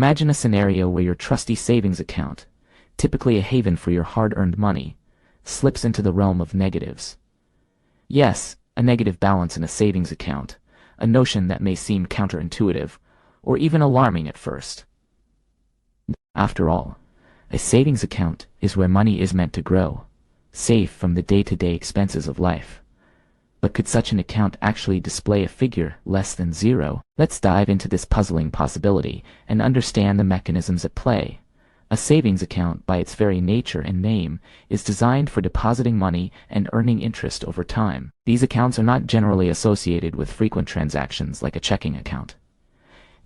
Imagine a scenario where your trusty savings account, typically a haven for your hard-earned money, slips into the realm of negatives. Yes, a negative balance in a savings account, a notion that may seem counterintuitive, or even alarming at first. After all, a savings account is where money is meant to grow, safe from the day-to-day expenses of life. But could such an account actually display a figure less than zero? Let's dive into this puzzling possibility and understand the mechanisms at play. A savings account, by its very nature and name, is designed for depositing money and earning interest over time. These accounts are not generally associated with frequent transactions like a checking account.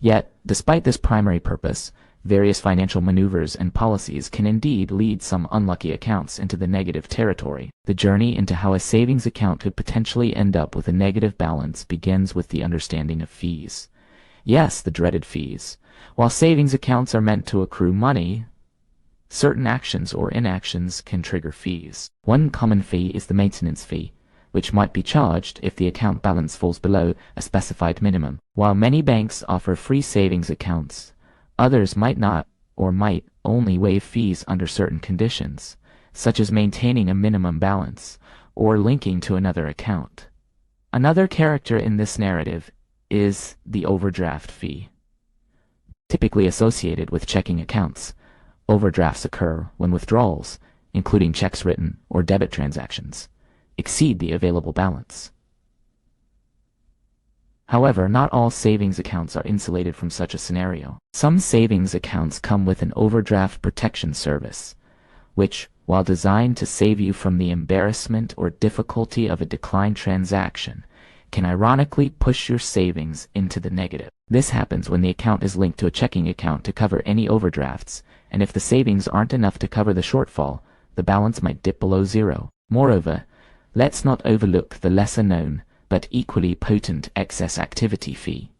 Yet, despite this primary purpose, various financial maneuvers and policies can indeed lead some unlucky accounts into the negative territory. The journey into how a savings account could potentially end up with a negative balance begins with the understanding of fees. Yes, the dreaded fees. While savings accounts are meant to accrue money, certain actions or inactions can trigger fees. One common fee is the maintenance fee, which might be charged if the account balance falls below a specified minimum. While many banks offer free savings accounts, others might not, or might only waive fees under certain conditions, such as maintaining a minimum balance or linking to another account. Another character in this narrative is the overdraft fee. Typically associated with checking accounts, overdrafts occur when withdrawals, including checks written or debit transactions, exceed the available balance. However, not all savings accounts are insulated from such a scenario. Some savings accounts come with an overdraft protection service, which, while designed to save you from the embarrassment or difficulty of a declined transaction, can ironically push your savings into the negative. This happens when the account is linked to a checking account to cover any overdrafts, and if the savings aren't enough to cover the shortfall, the balance might dip below zero. Moreover, let's not overlook the lesser-known but equally potent excess activity fee.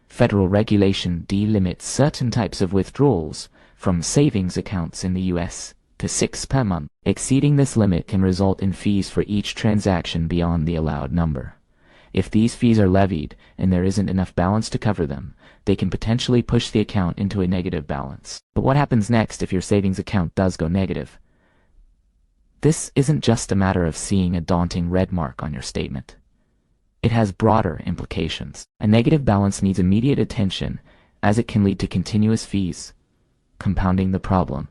Federal regulation delimits certain types of withdrawals from savings accounts in the U.S. to 6 per month. Exceeding this limit can result in fees for each transaction beyond the allowed number. If these fees are levied and there isn't enough balance to cover them, they can potentially push the account into a negative balance. But what happens next if your savings account does go negative? This isn't just a matter of seeing a daunting red mark on your statement. It has broader implications. A negative balance needs immediate attention, as it can lead to continuous fees, compounding the problem.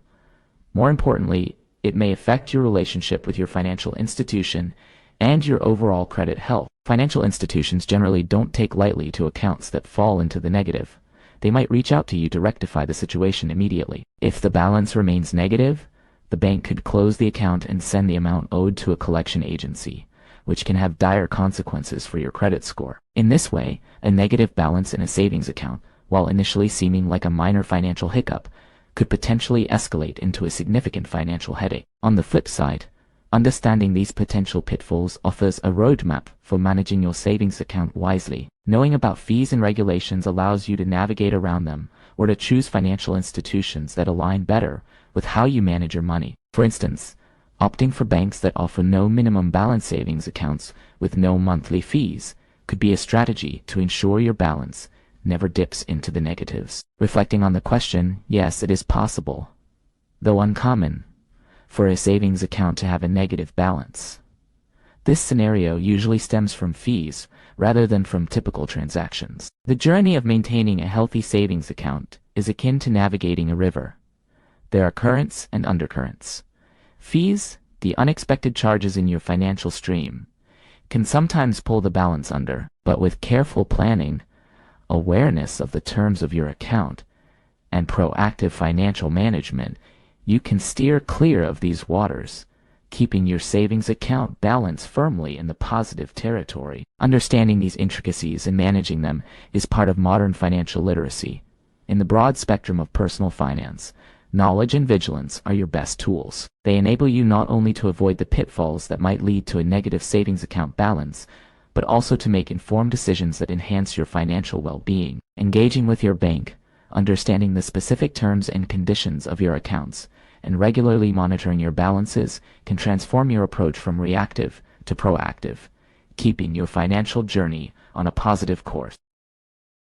More importantly, it may affect your relationship with your financial institution and your overall credit health. Financial institutions generally don't take lightly to accounts that fall into the negative. They might reach out to you to rectify the situation immediately. If the balance remains negative, the bank could close the account and send the amount owed to a collection agency, which can have dire consequences for your credit score. In this way, a negative balance in a savings account, while initially seeming like a minor financial hiccup, could potentially escalate into a significant financial headache. On the flip side, understanding these potential pitfalls offers a roadmap for managing your savings account wisely. Knowing about fees and regulations allows you to navigate around them, or to choose financial institutions that align better with how you manage your money. For instance, opting for banks that offer no minimum balance savings accounts with no monthly fees could be a strategy to ensure your balance never dips into the negatives. Reflecting on the question, yes, it is possible, though uncommon, for a savings account to have a negative balance. This scenario usually stems from fees rather than from typical transactions. The journey of maintaining a healthy savings account is akin to navigating a river. There are currents and undercurrents. Fees, the unexpected charges in your financial stream, can sometimes pull the balance under, but with careful planning, awareness of the terms of your account, and proactive financial management, you can steer clear of these waters, keeping your savings account balance firmly in the positive territory. Understanding these intricacies and managing them is part of modern financial literacy. In the broad spectrum of personal finance, knowledge and vigilance are your best tools. They enable you not only to avoid the pitfalls that might lead to a negative savings account balance, but also to make informed decisions that enhance your financial well-being. Engaging with your bank, understanding the specific terms and conditions of your accounts, and regularly monitoring your balances can transform your approach from reactive to proactive, keeping your financial journey on a positive course.